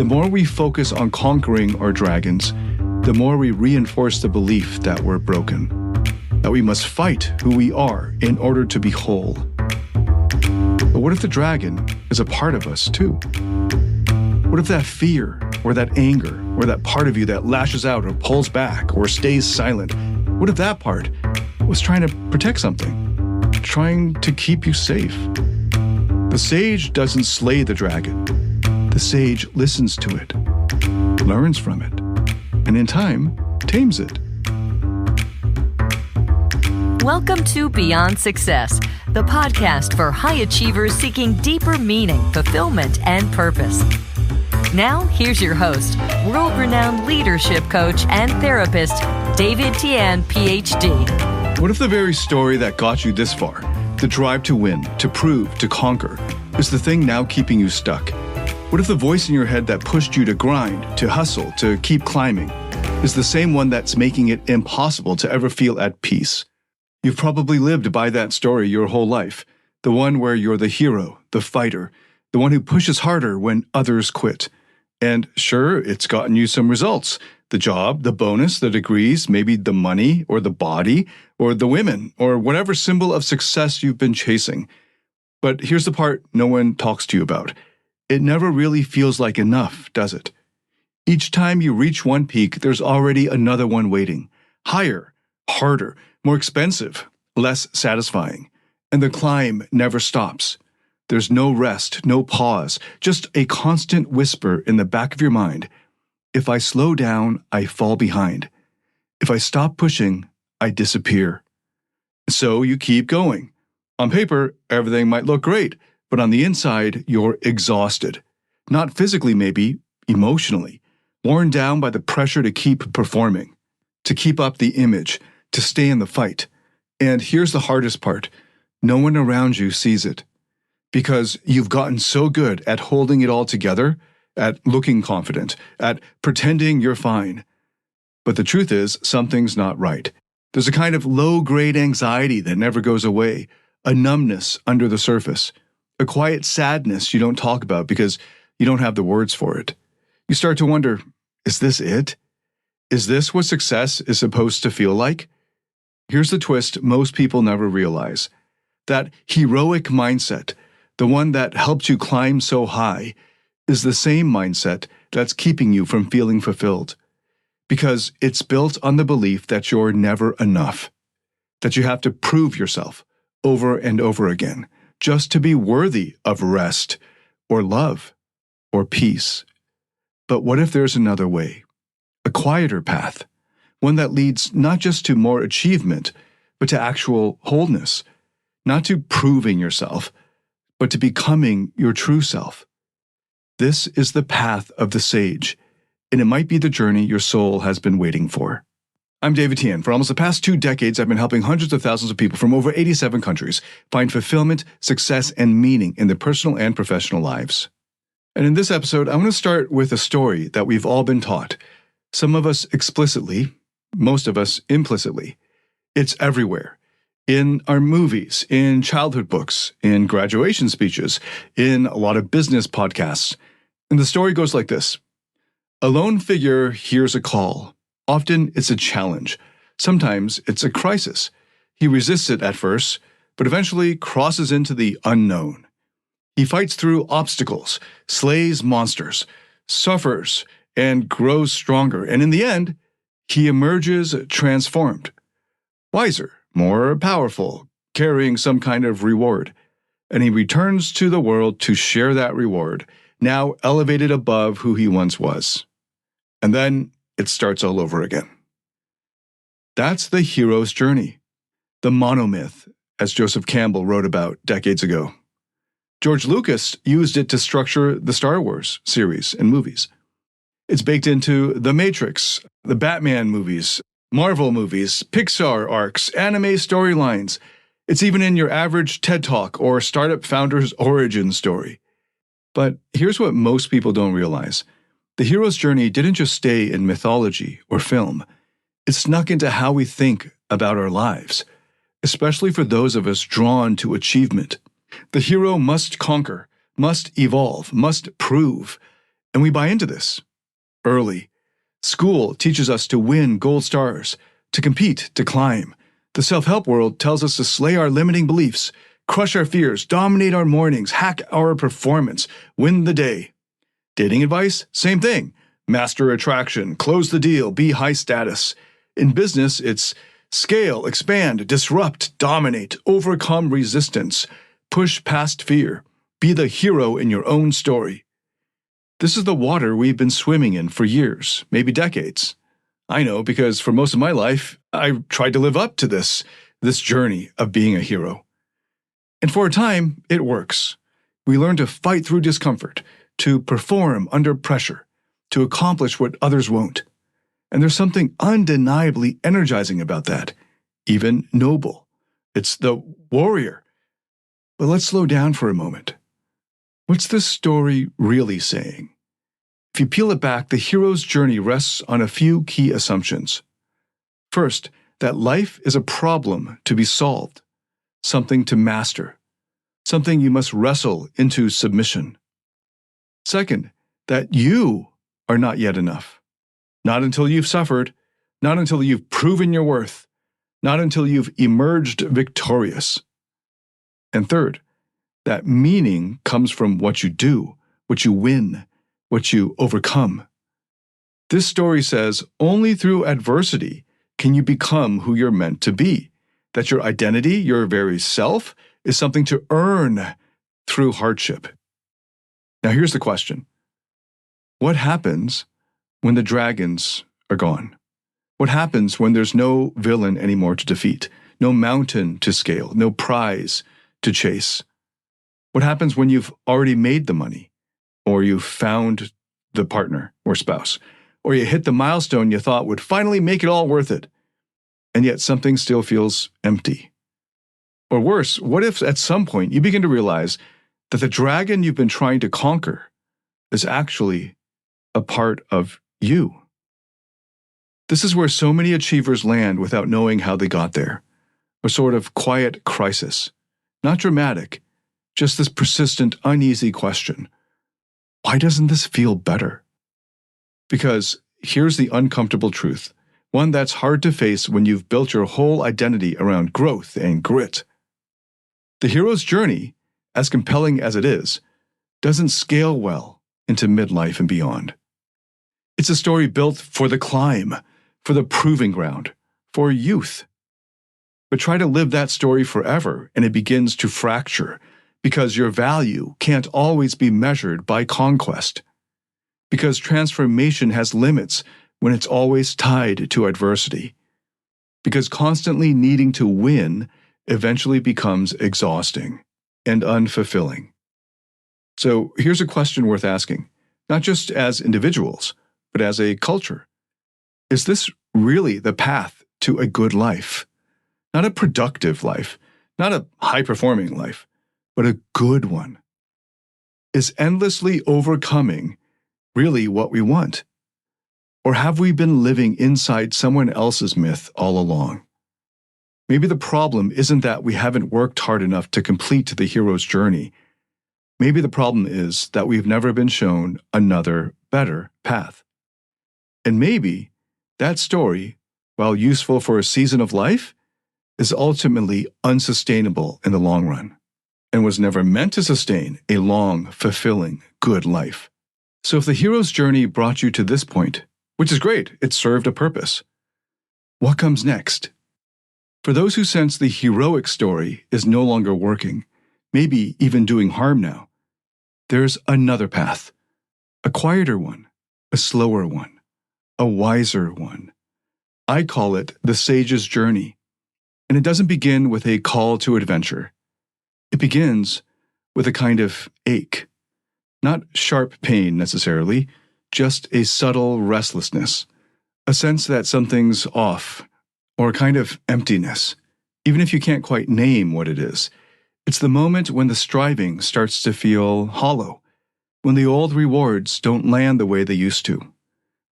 The more we focus on conquering our dragons, the more we reinforce the belief that we're broken, that we must fight who we are in order to be whole. But what if the dragon is a part of us too? What if that fear or that anger or that part of you that lashes out or pulls back or stays silent, what if that part was trying to protect something, trying to keep you safe? The sage doesn't slay the dragon. The sage listens to it, learns from it, and in time, tames it. Welcome to Beyond Success, the podcast for high achievers seeking deeper meaning, fulfillment, and purpose. Now, here's your host, world-renowned leadership coach and therapist, Tian, Ph.D. What if the very story that got you this far, the drive to win, to prove, to conquer, is the thing now keeping you stuck? What if the voice in your head that pushed you to grind, to hustle, to keep climbing, is the same one that's making it impossible to ever feel at peace? You've probably lived by that story your whole life, the one where you're the hero, the fighter, the one who pushes harder when others quit. And sure, it's gotten you some results. The job, the bonus, the degrees, maybe the money, or the body, or the women, or whatever symbol of success you've been chasing. But here's the part no one talks to you about. It never really feels like enough, does it? Each time you reach one peak, there's already another one waiting. Higher, harder, more expensive, less satisfying. And the climb never stops. There's no rest, no pause, just a constant whisper in the back of your mind. If I slow down, I fall behind. If I stop pushing, I disappear. So you keep going. On paper, everything might look great, but on the inside, you're exhausted. Not physically, maybe, emotionally. Worn down by the pressure to keep performing, to keep up the image, to stay in the fight. And here's the hardest part. No one around you sees it. Because you've gotten so good at holding it all together, at looking confident, at pretending you're fine. But the truth is, something's not right. There's a kind of low-grade anxiety that never goes away, a numbness under the surface, a quiet sadness you don't talk about because you don't have the words for it. You start to wonder, is this it? Is this what success is supposed to feel like? Here's the twist most people never realize. That heroic mindset, the one that helped you climb so high, is the same mindset that's keeping you from feeling fulfilled. Because it's built on the belief that you're never enough, that you have to prove yourself over and over again, just to be worthy of rest, or love, or peace. But what if there's another way? A quieter path, one that leads not just to more achievement, but to actual wholeness, not to proving yourself, but to becoming your true self. This is the path of the sage, and it might be the journey your soul has been waiting for. I'm Tian. For almost the past 2 decades, I've been helping hundreds of thousands of people from over 87 countries find fulfillment, success, and meaning in their personal and professional lives. And in this episode, I want to start with a story that we've all been taught. Some of us explicitly, most of us implicitly. It's everywhere. In our movies, in childhood books, in graduation speeches, in a lot of business podcasts. And the story goes like this. A lone figure hears a call. Often it's a challenge. Sometimes it's a crisis. He resists it at first, but eventually crosses into the unknown. He fights through obstacles, slays monsters, suffers, and grows stronger. And in the end, he emerges transformed, wiser, more powerful, carrying some kind of reward. And he returns to the world to share that reward, now elevated above who he once was. And then it starts all over again. That's the hero's journey, the monomyth, as Joseph Campbell wrote about decades ago. George Lucas used it to structure the Star Wars series and movies. It's baked into The Matrix, the Batman movies, Marvel movies, Pixar arcs, anime storylines. It's even in your average TED Talk or startup founder's origin story. But here's what most people don't realize. The hero's journey didn't just stay in mythology or film. It snuck into how we think about our lives, especially for those of us drawn to achievement. The hero must conquer, must evolve, must prove. And we buy into this early. School teaches us to win gold stars, to compete, to climb. The self-help world tells us to slay our limiting beliefs, crush our fears, dominate our mornings, hack our performance, win the day. Dating advice? Same thing. Master attraction, close the deal, be high status. In business, it's scale, expand, disrupt, dominate, overcome resistance, push past fear, be the hero in your own story. This is the water we've been swimming in for years, maybe decades. I know because for most of my life, I tried to live up to this journey of being a hero. And for a time, it works. We learn to fight through discomfort, to perform under pressure, to accomplish what others won't. And there's something undeniably energizing about that, even noble. It's the warrior. But let's slow down for a moment. What's this story really saying? If you peel it back, the hero's journey rests on a few key assumptions. First, that life is a problem to be solved, something to master, something you must wrestle into submission. Second, that you are not yet enough. Not until you've suffered, not until you've proven your worth, not until you've emerged victorious. And third, that meaning comes from what you do, what you win, what you overcome. This story says only through adversity can you become who you're meant to be, that your identity, your very self, is something to earn through hardship. Now here's the question. What happens when the dragons are gone? What happens when there's no villain anymore to defeat, no mountain to scale, no prize to chase? What happens when you've already made the money, or you've found the partner or spouse, or you hit the milestone you thought would finally make it all worth it, and yet something still feels empty? Or worse, what if at some point you begin to realize that the dragon you've been trying to conquer is actually a part of you? This is where so many achievers land without knowing how they got there. A sort of quiet crisis. Not dramatic, just this persistent, uneasy question. Why doesn't this feel better? Because here's the uncomfortable truth, one that's hard to face when you've built your whole identity around growth and grit. The hero's journey, as compelling as it is, doesn't scale well into midlife and beyond. It's a story built for the climb, for the proving ground, for youth. But try to live that story forever, and it begins to fracture, because your value can't always be measured by conquest. Because transformation has limits when it's always tied to adversity. Because constantly needing to win eventually becomes exhausting and unfulfilling. So here's a question worth asking, not just as individuals, but as a culture. Is this really the path to a good life? Not a productive life, not a high-performing life, but a good one. Is endlessly overcoming really what we want? Or have we been living inside someone else's myth all along? Maybe the problem isn't that we haven't worked hard enough to complete the hero's journey. Maybe the problem is that we've never been shown another, better path. And maybe that story, while useful for a season of life, is ultimately unsustainable in the long run, and was never meant to sustain a long, fulfilling, good life. So if the hero's journey brought you to this point, which is great, it served a purpose, what comes next? For those who sense the heroic story is no longer working, maybe even doing harm now, there's another path, a quieter one, a slower one, a wiser one. I call it the sage's journey, and it doesn't begin with a call to adventure. It begins with a kind of ache. Not sharp pain necessarily, just a subtle restlessness, a sense that something's off, or a kind of emptiness, even if you can't quite name what it is. It's the moment when the striving starts to feel hollow, when the old rewards don't land the way they used to,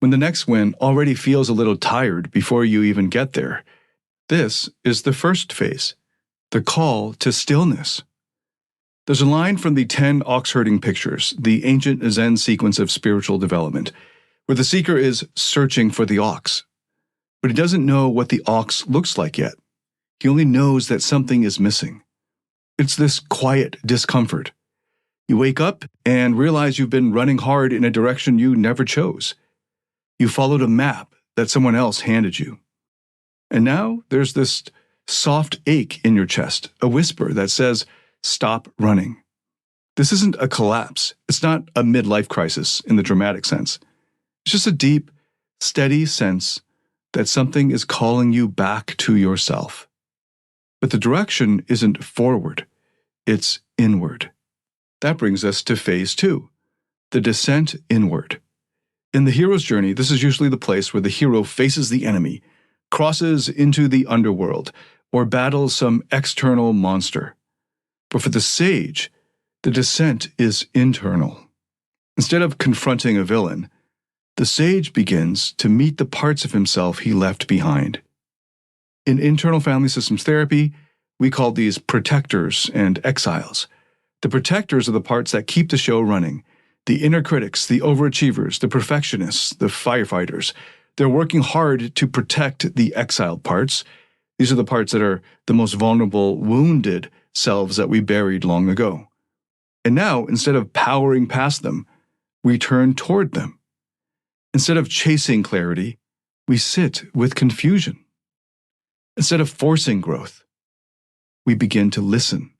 when the next win already feels a little tired before you even get there. This is the first phase, the call to stillness. There's a line from the 10 ox-herding pictures, the ancient Zen sequence of spiritual development, where the seeker is searching for the ox. But he doesn't know what the ox looks like yet. He only knows that something is missing. It's this quiet discomfort. You wake up and realize you've been running hard in a direction you never chose. You followed a map that someone else handed you. And now there's this soft ache in your chest, a whisper that says, stop running. This isn't a collapse. It's not a midlife crisis in the dramatic sense. It's just a deep, steady sense that something is calling you back to yourself. But the direction isn't forward, it's inward. That brings us to phase 2, the descent inward. In the hero's journey, this is usually the place where the hero faces the enemy, crosses into the underworld, or battles some external monster. But for the sage, the descent is internal. Instead of confronting a villain, the sage begins to meet the parts of himself he left behind. In internal family systems therapy, we call these protectors and exiles. The protectors are the parts that keep the show running. The inner critics, the overachievers, the perfectionists, the firefighters. They're working hard to protect the exiled parts. These are the parts that are the most vulnerable, wounded selves that we buried long ago. And now, instead of powering past them, we turn toward them. Instead of chasing clarity, we sit with confusion. Instead of forcing growth, we begin to listen.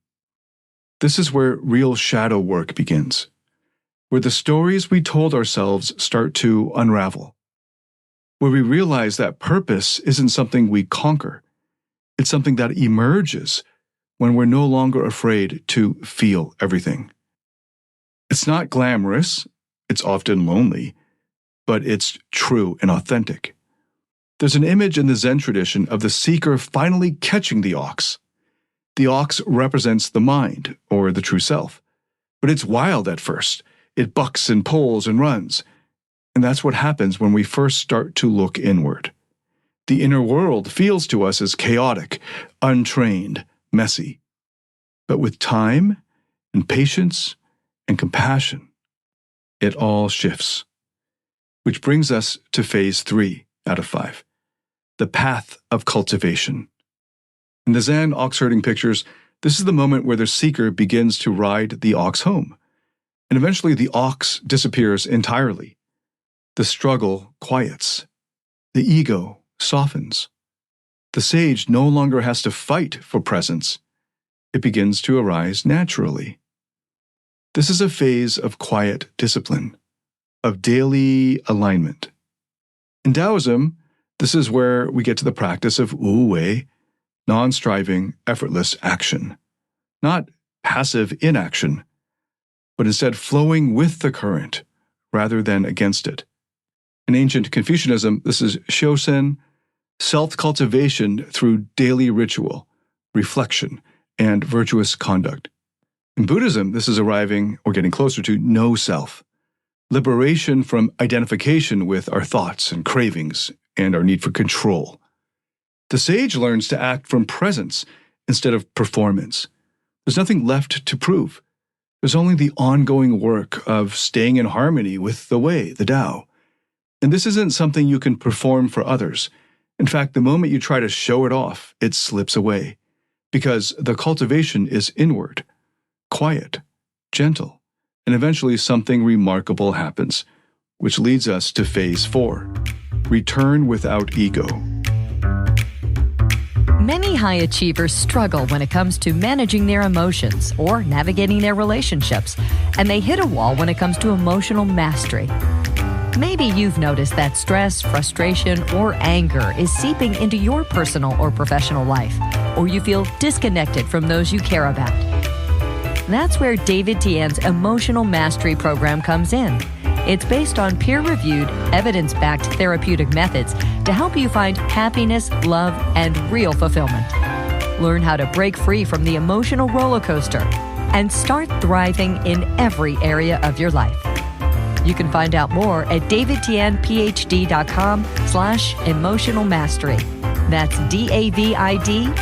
This is where real shadow work begins, where the stories we told ourselves start to unravel, where we realize that purpose isn't something we conquer. It's something that emerges when we're no longer afraid to feel everything. It's not glamorous, it's often lonely, but it's true and authentic. There's an image in the Zen tradition of the seeker finally catching the ox. The ox represents the mind, or the true self. But it's wild at first. It bucks and pulls and runs. And that's what happens when we first start to look inward. The inner world feels to us as chaotic, untrained, messy. But with time and patience and compassion, it all shifts. Which brings us to phase 3 out of 5, the path of cultivation. In the Zen ox-herding pictures, this is the moment where the seeker begins to ride the ox home. And eventually the ox disappears entirely. The struggle quiets. The ego softens. The sage no longer has to fight for presence. It begins to arise naturally. This is a phase of quiet discipline, of daily alignment. In Taoism, this is where we get to the practice of wu-wei, non-striving, effortless action. Not passive inaction, but instead flowing with the current rather than against it. In ancient Confucianism, this is shosen, self-cultivation through daily ritual, reflection, and virtuous conduct. In Buddhism, this is arriving or getting closer to no self, liberation from identification with our thoughts and cravings and our need for control. The sage learns to act from presence instead of performance. There's nothing left to prove. There's only the ongoing work of staying in harmony with the way, the Tao. And this isn't something you can perform for others. In fact, the moment you try to show it off, it slips away. Because the cultivation is inward, quiet, gentle, and eventually something remarkable happens, which leads us to phase 4, return without ego. Many high achievers struggle when it comes to managing their emotions or navigating their relationships, and they hit a wall when it comes to emotional mastery. Maybe you've noticed that stress, frustration, or anger is seeping into your personal or professional life, or you feel disconnected from those you care about. That's where David Tian's Emotional Mastery Program comes in. It's based on peer-reviewed, evidence-backed therapeutic methods to help you find happiness, love, and real fulfillment. Learn how to break free from the emotional roller coaster and start thriving in every area of your life. You can find out more at davidtianphd.com/emotional mastery. That's DAVIDTIAN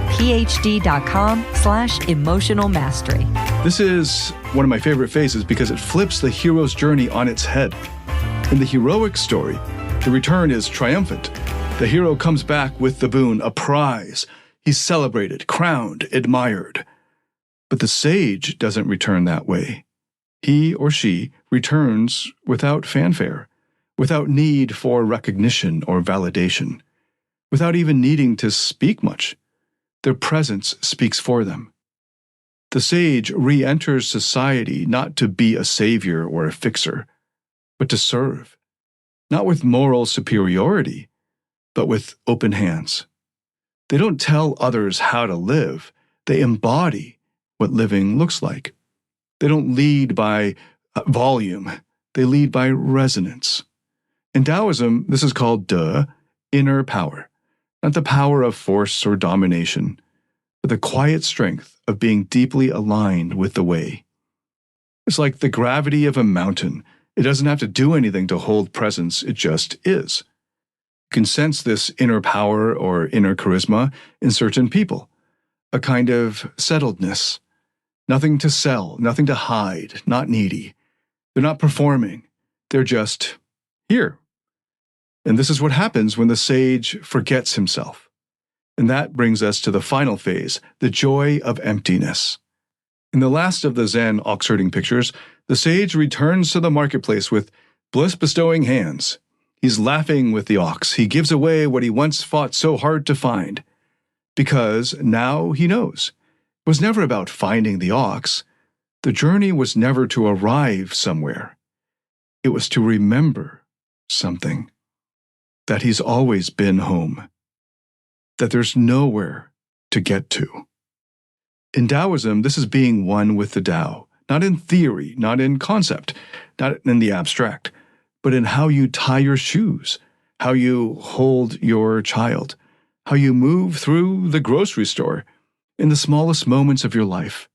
Ph.D.com/emotional mastery. This is one of my favorite phases because it flips the hero's journey on its head. In the heroic story, the return is triumphant. The hero comes back with the boon, a prize. He's celebrated, crowned, admired. But the sage doesn't return that way. He or she returns without fanfare, without need for recognition or validation, without even needing to speak much. Their presence speaks for them. The sage re-enters society not to be a savior or a fixer, but to serve, not with moral superiority, but with open hands. They don't tell others how to live. They embody what living looks like. They don't lead by volume. They lead by resonance. In Taoism, this is called inner power, not the power of force or domination, but the quiet strength of being deeply aligned with the way. It's like the gravity of a mountain. It doesn't have to do anything to hold presence, it just is. You can sense this inner power or inner charisma in certain people, a kind of settledness. Nothing to sell, nothing to hide, not needy. They're not performing. They're just here. And this is what happens when the sage forgets himself. And that brings us to the final phase, the joy of emptiness. In the last of the Zen ox-herding pictures, the sage returns to the marketplace with bliss-bestowing hands. He's laughing with the ox. He gives away what he once fought so hard to find. Because now he knows. It was never about finding the ox. The journey was never to arrive somewhere. It was to remember something. That he's always been home. That there's nowhere to get to. In Taoism, this is being one with the Tao, not in theory, not in concept, not in the abstract, but in how you tie your shoes, how you hold your child, how you move through the grocery store, in the smallest moments of your life.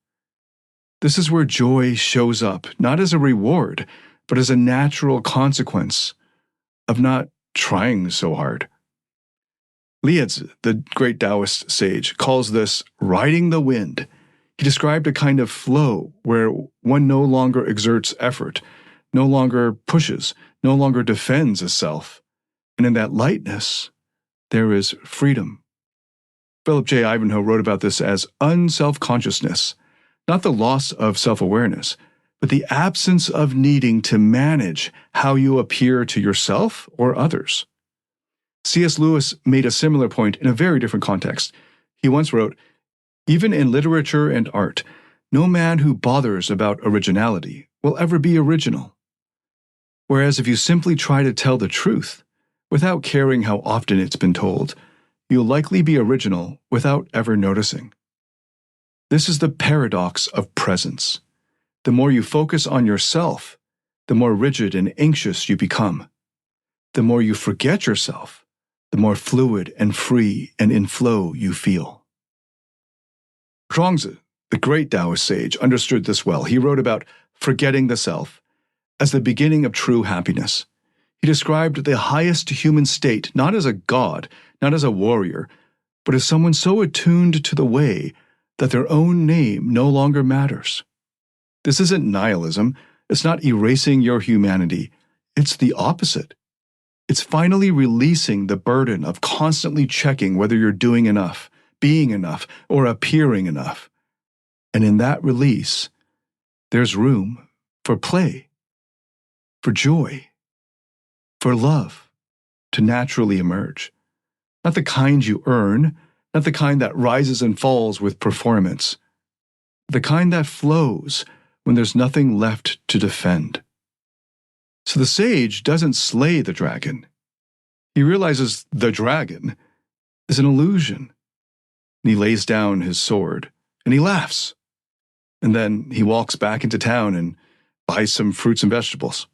This is where joy shows up, not as a reward, but as a natural consequence of not trying so hard. Liezi, the great Taoist sage, calls this riding the wind. He described a kind of flow where one no longer exerts effort, no longer pushes, no longer defends a self. And in that lightness, there is freedom. Philip J. Ivanhoe wrote about this as unself-consciousness, not the loss of self-awareness, but the absence of needing to manage how you appear to yourself or others. C.S. Lewis made a similar point in a very different context. He once wrote, "Even in literature and art, no man who bothers about originality will ever be original. Whereas if you simply try to tell the truth, without caring how often it's been told, you'll likely be original without ever noticing." This is the paradox of presence. The more you focus on yourself, the more rigid and anxious you become. The more you forget yourself, the more fluid and free and in flow you feel. Zhuangzi, the great Taoist sage, understood this well. He wrote about forgetting the self as the beginning of true happiness. He described the highest human state not as a god, not as a warrior, but as someone so attuned to the way that their own name no longer matters. This isn't nihilism. It's not erasing your humanity. It's the opposite. It's finally releasing the burden of constantly checking whether you're doing enough, being enough, or appearing enough. And in that release, there's room for play, for joy, for love to naturally emerge. Not the kind you earn, not the kind that rises and falls with performance, the kind that flows when there's nothing left to defend. So the sage doesn't slay the dragon. He realizes the dragon is an illusion. And he lays down his sword, and he laughs. And then he walks back into town and buys some fruits and vegetables.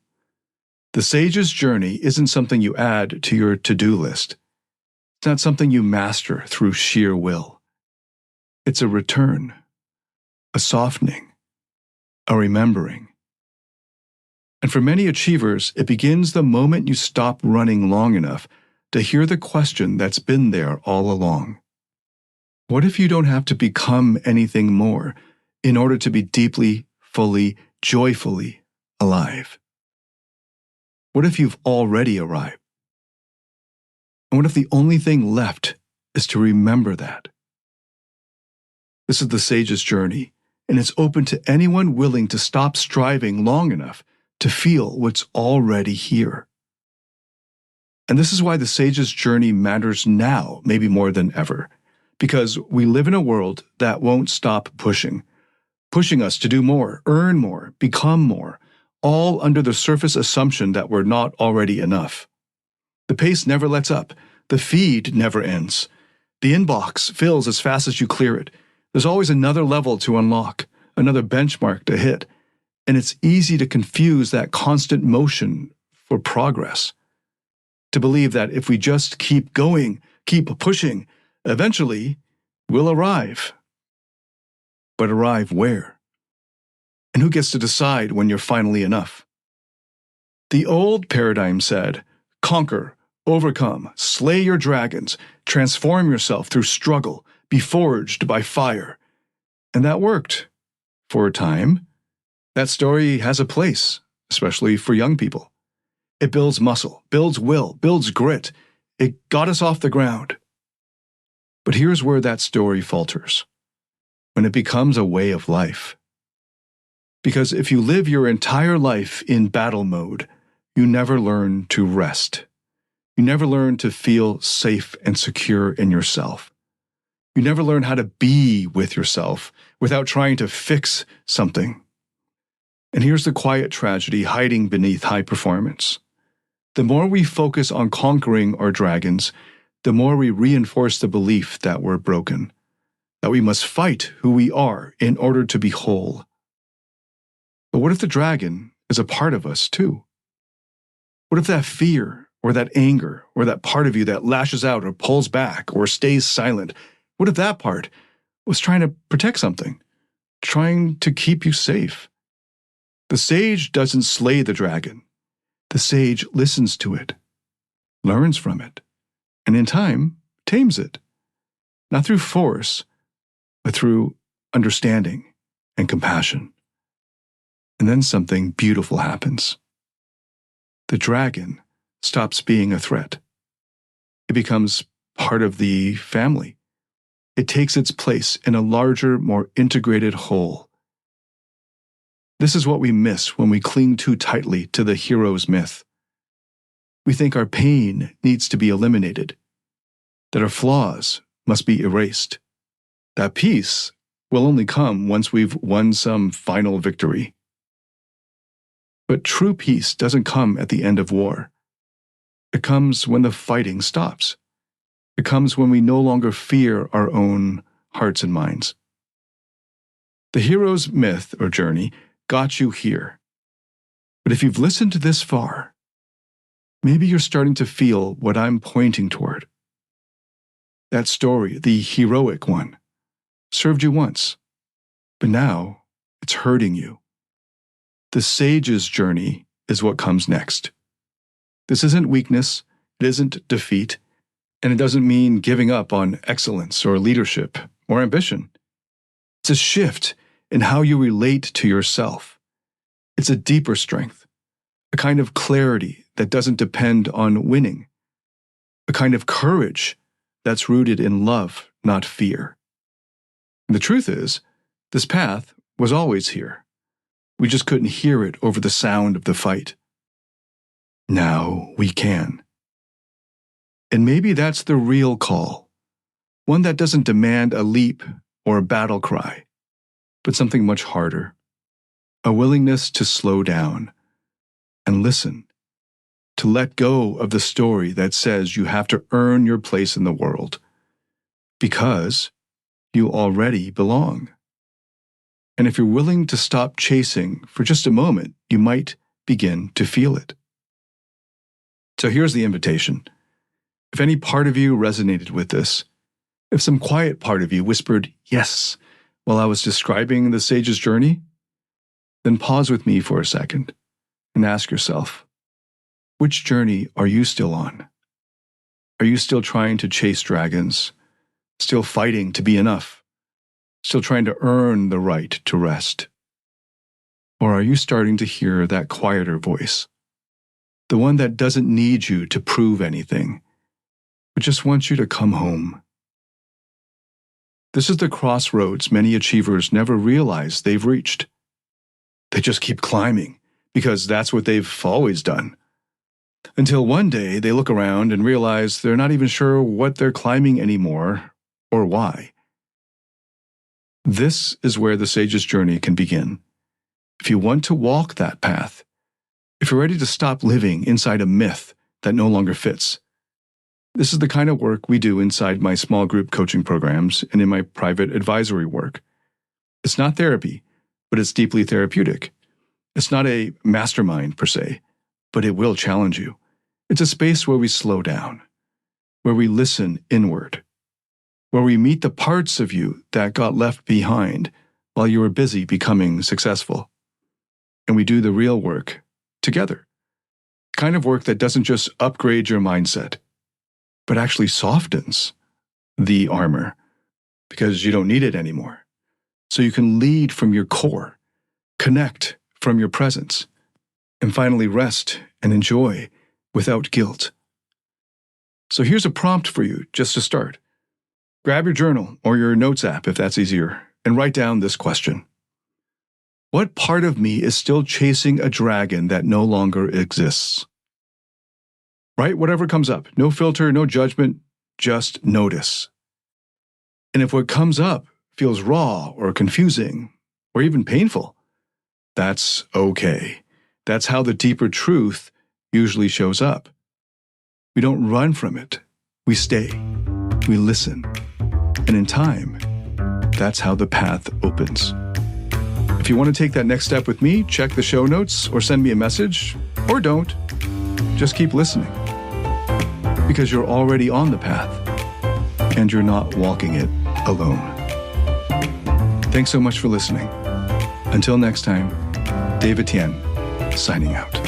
The sage's journey isn't something you add to your to-do list. It's not something you master through sheer will. It's a return, a softening, a remembering. And for many achievers, it begins the moment you stop running long enough to hear the question that's been there all along. What if you don't have to become anything more in order to be deeply, fully, joyfully alive? What if you've already arrived? And what if the only thing left is to remember that? This is the sage's journey, and it's open to anyone willing to stop striving long enough to feel what's already here. And this is why the sage's journey matters now, maybe more than ever, because we live in a world that won't stop pushing us to do more, earn more, become more, all under the surface assumption that we're not already enough. The pace never lets up. The feed never ends. The inbox fills as fast as you clear it. There's always another level to unlock, another benchmark to hit, and it's easy to confuse that constant motion for progress. To believe that if we just keep going, keep pushing, eventually we'll arrive. But arrive where? And who gets to decide when you're finally enough? The old paradigm said, conquer, overcome, slay your dragons, transform yourself through struggle, be forged by fire. And that worked. For a time. That story has a place, especially for young people. It builds muscle, builds will, builds grit. It got us off the ground. But here's where that story falters. When it becomes a way of life. Because if you live your entire life in battle mode, you never learn to rest. You never learn to feel safe and secure in yourself. You never learn how to be with yourself without trying to fix something. And here's the quiet tragedy hiding beneath high performance. The more we focus on conquering our dragons, the more we reinforce the belief that we're broken, that we must fight who we are in order to be whole. But what if the dragon is a part of us too? What if that fear or that anger or that part of you that lashes out or pulls back or stays silent, what if that part was trying to protect something, trying to keep you safe? The sage doesn't slay the dragon. The sage listens to it, learns from it, and in time tames it, not through force, but through understanding and compassion. And then something beautiful happens. The dragon stops being a threat. It becomes part of the family. It takes its place in a larger, more integrated whole. This is what we miss when we cling too tightly to the hero's myth. We think our pain needs to be eliminated, that our flaws must be erased, that peace will only come once we've won some final victory. But true peace doesn't come at the end of war. It comes when the fighting stops. It comes when we no longer fear our own hearts and minds. The hero's myth or journey got you here. But if you've listened to this far, maybe you're starting to feel what I'm pointing toward. That story, the heroic one, served you once, but now it's hurting you. The sage's journey is what comes next. This isn't weakness, it isn't defeat, and it doesn't mean giving up on excellence or leadership or ambition. It's a shift in how you relate to yourself. It's a deeper strength, a kind of clarity that doesn't depend on winning, a kind of courage that's rooted in love, not fear. And the truth is, this path was always here. We just couldn't hear it over the sound of the fight. Now we can. And maybe that's the real call, one that doesn't demand a leap or a battle cry, but something much harder, a willingness to slow down and listen, to let go of the story that says you have to earn your place in the world, because you already belong. And if you're willing to stop chasing for just a moment, you might begin to feel it. So here's the invitation. If any part of you resonated with this, if some quiet part of you whispered yes while I was describing the sage's journey, then pause with me for a second and ask yourself, which journey are you still on? Are you still trying to chase dragons? Still fighting to be enough? Still trying to earn the right to rest? Or are you starting to hear that quieter voice? The one that doesn't need you to prove anything, but just wants you to come home. This is the crossroads many achievers never realize they've reached. They just keep climbing because that's what they've always done. Until one day they look around and realize they're not even sure what they're climbing anymore or why. This is where the sage's journey can begin. If you want to walk that path, if you're ready to stop living inside a myth that no longer fits, this is the kind of work we do inside my small group coaching programs and in my private advisory work. It's not therapy, but it's deeply therapeutic. It's not a mastermind per se, but it will challenge you. It's a space where we slow down, where we listen inward, where we meet the parts of you that got left behind while you were busy becoming successful. And we do the real work together. Kind of work that doesn't just upgrade your mindset, but actually softens the armor because you don't need it anymore. So you can lead from your core, connect from your presence, and finally rest and enjoy without guilt. So here's a prompt for you just to start. Grab your journal or your notes app if that's easier and write down this question. What part of me is still chasing a dragon that no longer exists? Right? Whatever comes up. No filter, no judgment, just notice. And if what comes up feels raw or confusing or even painful, that's okay. That's how the deeper truth usually shows up. We don't run from it. We stay. We listen. And in time, that's how the path opens. If you want to take that next step with me, check the show notes or send me a message, or don't. Just keep listening. Because you're already on the path, and you're not walking it alone. Thanks so much for listening. Until next time, David Tian, signing out.